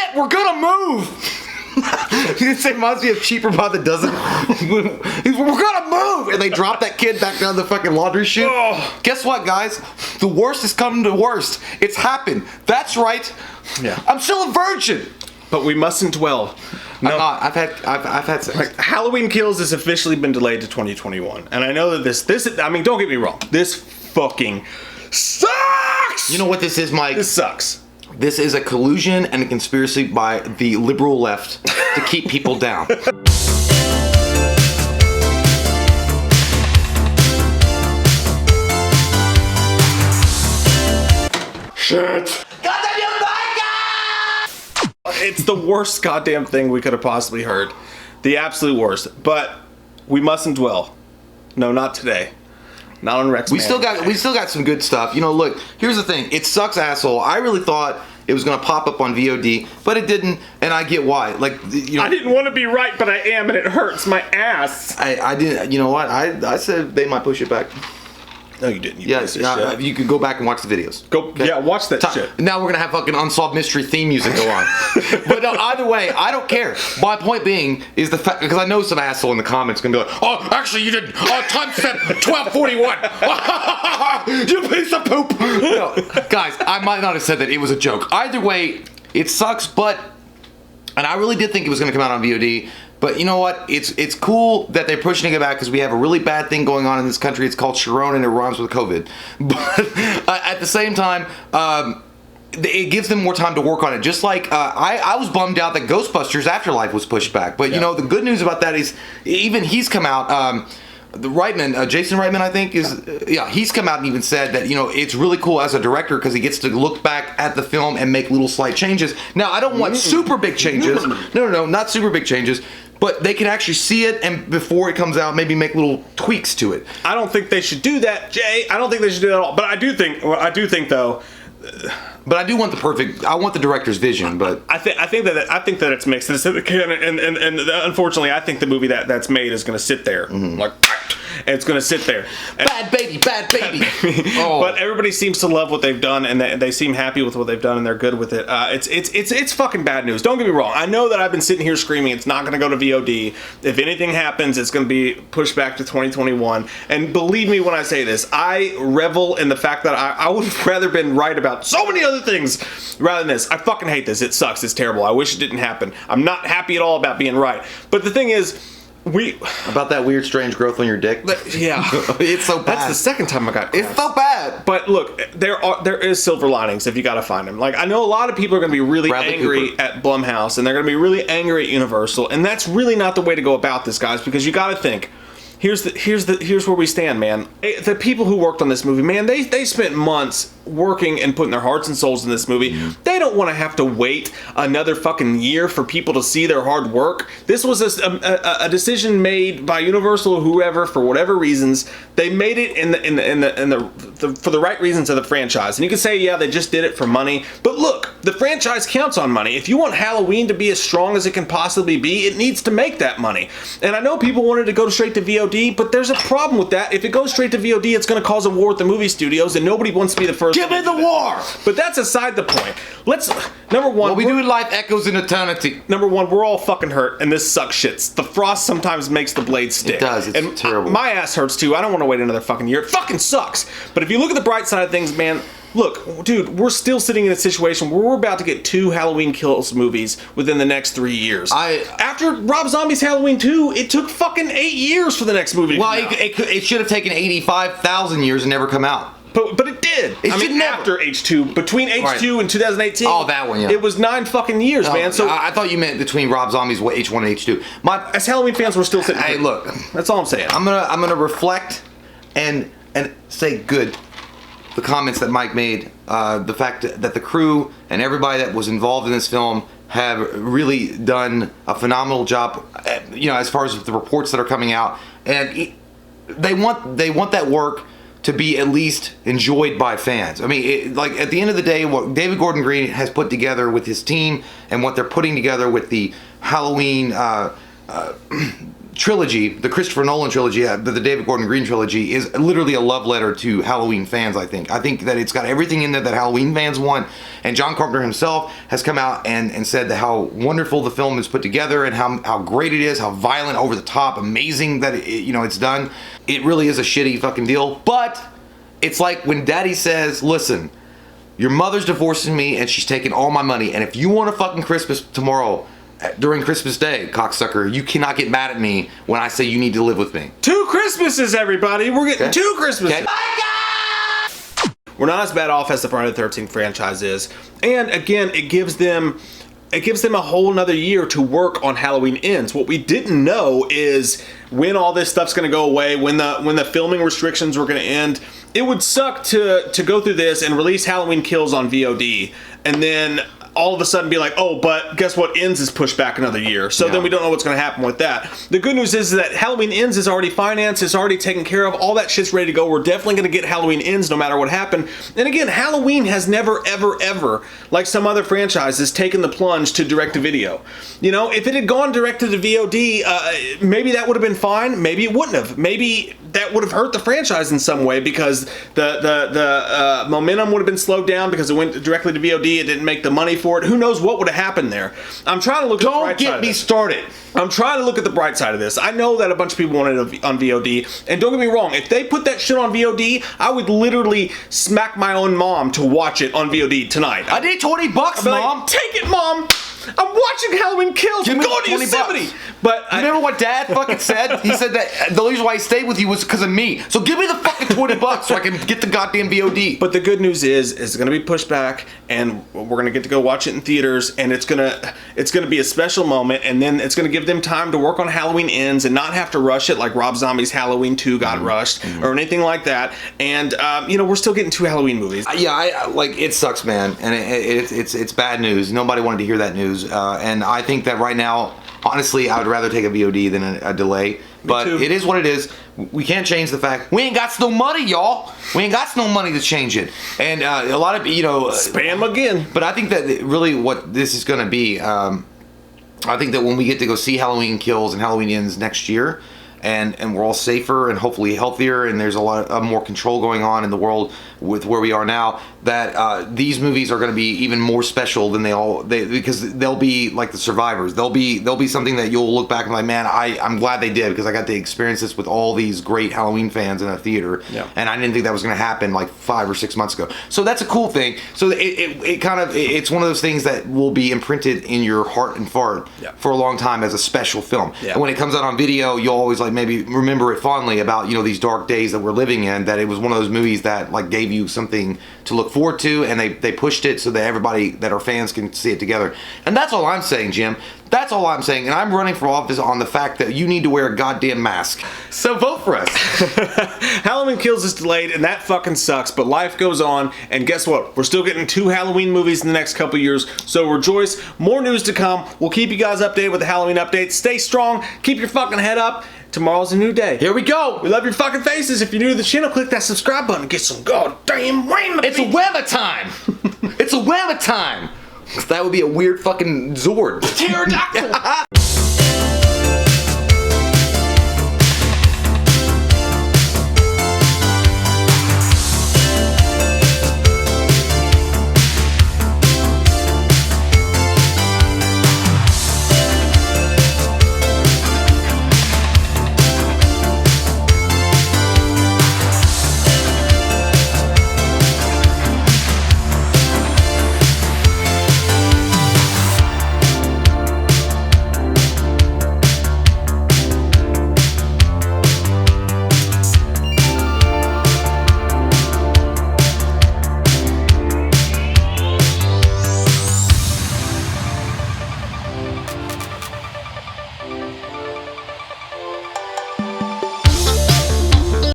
Shit, we're gonna move. It reminds me of Cheaper by the Dozen. We're gonna move, and they drop that kid back down the fucking laundry chute. Oh. Guess what, guys? The worst is coming to worst. It's happened. That's right. Yeah. I'm still a virgin. But we mustn't dwell. No, I've had sex. Like, Halloween Kills has officially been delayed to 2021, and I know that this. I mean, don't get me wrong. This fucking sucks. You know what this is, Mike? This sucks. This is a collusion and a conspiracy by the liberal left to keep people down. Shit. It's the worst goddamn thing we could have possibly heard. The absolute worst. But we mustn't dwell. No, not today. Not on Rex. We still got some good stuff. You know, look, here's the thing. It sucks, asshole. I really thought it was gonna pop up on VOD, but it didn't, and I get why. Like, you know, I didn't want to be right, but I am, and it hurts my ass. I didn't. You know what? I said they might push it back. No, you didn't. You could go back and watch the videos. Yeah, watch that shit. Now we're gonna have fucking Unsolved Mystery theme music go on. But no, either way, I don't care. My point being is the fact, because I know some asshole in the comments gonna be like, "Oh, actually, you didn't. Time set 12:41. You piece of poop." No, guys, I might not have said that. It was a joke. Either way, it sucks. But, and I really did think it was gonna come out on VOD. But you know what? It's cool that they're pushing it back because we have a really bad thing going on in this country. It's called Sharon and it rhymes with COVID. But at the same time, it gives them more time to work on it. Just like I was bummed out that Ghostbusters Afterlife was pushed back. But you know, the good news about that is even he's come out. The Reitman, Jason Reitman, I think, he's come out and even said that, you know, it's really cool as a director because he gets to look back at the film and make little slight changes. Now, I don't want super big changes. No, not super big changes. But they can actually see it, and before it comes out, maybe make little tweaks to it. I don't think they should do that, Jay. I don't think they should do that at all. But I do think though. But I do want I want the director's vision. But I think that it's mixed. And unfortunately, I think the movie that's made is going to sit there like. And it's going to sit there. Bad baby. Oh. But everybody seems to love what they've done, and they seem happy with what they've done, and they're good with it. It's fucking bad news. Don't get me wrong. I know that I've been sitting here screaming it's not going to go to VOD. If anything happens, it's going to be pushed back to 2021. And believe me when I say this, I revel in the fact that I would have rather been right about so many other things rather than this. I fucking hate this. It sucks. It's terrible. I wish it didn't happen. I'm not happy at all about being right. But the thing is, about that weird strange growth on your dick. Yeah. It's so bad. That's the second time I got crabs. It's so bad. But look, there is silver linings if you got to find them. Like, I know a lot of people are going to be really angry at Blumhouse, and they're going to be really angry at Universal, and that's really not the way to go about this, guys, because you got to think. Here's where we stand, man. The people who worked on this movie, man, they spent months working and putting their hearts and souls in this movie. They don't want to have to wait another fucking year for people to see their hard work. This was a decision made by Universal or whoever for whatever reasons. They made it for the right reasons of the franchise. And you can say, yeah, they just did it for money. But look, the franchise counts on money. If you want Halloween to be as strong as it can possibly be, it needs to make that money. And I know people wanted to go straight to VOD, but there's a problem with that. If it goes straight to VOD, it's going to cause a war with the movie studios, and nobody wants to be the first. Give me the war! But that's aside the point. Number one... What we do in life echoes in eternity. Number one, we're all fucking hurt, and this sucks shits. The frost sometimes makes the blade stick. It does, it's terrible. My ass hurts too. I don't want to wait another fucking year. It fucking sucks. But if you look at the bright side of things, man... Look, dude, we're still sitting in a situation where we're about to get 2 Halloween Kills movies within the next 3 years. After Rob Zombie's Halloween 2, it took fucking 8 years for the next movie to come out. It should have taken 85,000 years and never come out. But it did. After H2, between H2 and 2018. Oh, that one, yeah. It was 9 fucking years, man. So I thought you meant between Rob Zombie's H1 and H2. As Halloween fans, we're still sitting. Hey, look, that's all I'm saying. I'm gonna reflect and say good. The comments that Mike made, the fact that the crew and everybody that was involved in this film have really done a phenomenal job, you know, as far as the reports that are coming out, and they want that work to be at least enjoyed by fans. I mean, like at the end of the day, what David Gordon Green has put together with his team and what they're putting together with the Halloween trilogy, the Christopher Nolan trilogy, the David Gordon Green trilogy, is literally a love letter to Halloween fans, I think. I think that it's got everything in there that Halloween fans want. And John Carpenter himself has come out and said that how wonderful the film is put together and how great it is, how violent, over the top, amazing that it's done. It really is a shitty fucking deal. But it's like when Daddy says, listen, your mother's divorcing me and she's taking all my money. And if you want a fucking Christmas tomorrow, during Christmas Day, cocksucker, you cannot get mad at me when I say you need to live with me. 2 Christmases, everybody. We're getting 2 Christmases. Okay. We're not as bad off as the Friday the 13th franchise is. And again, it gives them a whole nother year to work on Halloween Ends. What we didn't know is when all this stuff's going to go away, when the filming restrictions were going to end. It would suck to go through this and release Halloween Kills on VOD and then all of a sudden be like, oh, but guess what? Ends is pushed back another year. So then we don't know what's going to happen with that. The good news is that Halloween Ends is already financed. It's already taken care of. All that shit's ready to go. We're definitely going to get Halloween Ends no matter what happened. And again, Halloween has never, ever, ever, like some other franchises, taken the plunge to direct-to-video. If it had gone direct-to-VOD, maybe that would have been fine. Maybe it wouldn't have. Maybe that would have hurt the franchise in some way because the momentum would have been slowed down because it went directly to VOD. It didn't make the money for it. Who knows what would have happened there? I'm trying to look at the bright side. Don't get me started. I'm trying to look at the bright side of this. I know that a bunch of people wanted it on VOD, and don't get me wrong, if they put that shit on VOD, I would literally smack my own mom to watch it on VOD tonight. I need $20, Mom. Like, take it, Mom. I'm watching Halloween Kills. Give me Go to Yosemite. $20. But remember what Dad fucking said? He said that the reason why he stayed with you was because of me. So give me the fucking $20 so I can get the goddamn VOD. But the good news is it's going to be pushed back, and we're going to get to go watch it in theaters, and it's going to be a special moment, and then it's going to give them time to work on Halloween Ends and not have to rush it like Rob Zombie's Halloween 2 got rushed or anything like that. And we're still getting 2 Halloween movies. Yeah, it sucks, man, and it's bad news. Nobody wanted to hear that news, and I think that right now, honestly, I would rather take a VOD than a delay. But it is what it is. We can't change the fact we ain't got no money, y'all. We ain't got no money to change it. And a lot of spam again. But I think that really what this is going to be. I think that when we get to go see Halloween Kills and Halloween Ends next year, and we're all safer and hopefully healthier, and there's a lot of more control going on in the world with where we are now, that these movies are going to be even more special than because they'll be like the survivors. They'll be something that you'll look back and be like, man, I'm glad they did because I got to experience this with all these great Halloween fans in a theater, and I didn't think that was going to happen like 5 or 6 months ago. So that's a cool thing. So it's one of those things that will be imprinted in your heart and fart for a long time as a special film. And when it comes out on video, you'll always maybe remember it fondly about these dark days that we're living in, that it was one of those movies that gave you something to look forward to, and they pushed it so that everybody that are fans can see it together. And that's all I'm saying, Jim. That's all I'm saying. And I'm running for office on the fact that you need to wear a goddamn mask. So vote for us. Halloween Kills is delayed, and that fucking sucks, but life goes on, and guess what? We're still getting 2 Halloween movies in the next couple years, so rejoice. More news to come. We'll keep you guys updated with the Halloween updates. Stay strong. Keep your fucking head up. Tomorrow's a new day. Here we go. We love your fucking faces. If you're new to the channel, click that subscribe button and get some goddamn whammy. It's a whammy time. It's a whammy time. That would be a weird fucking Zord. Pterodactyl.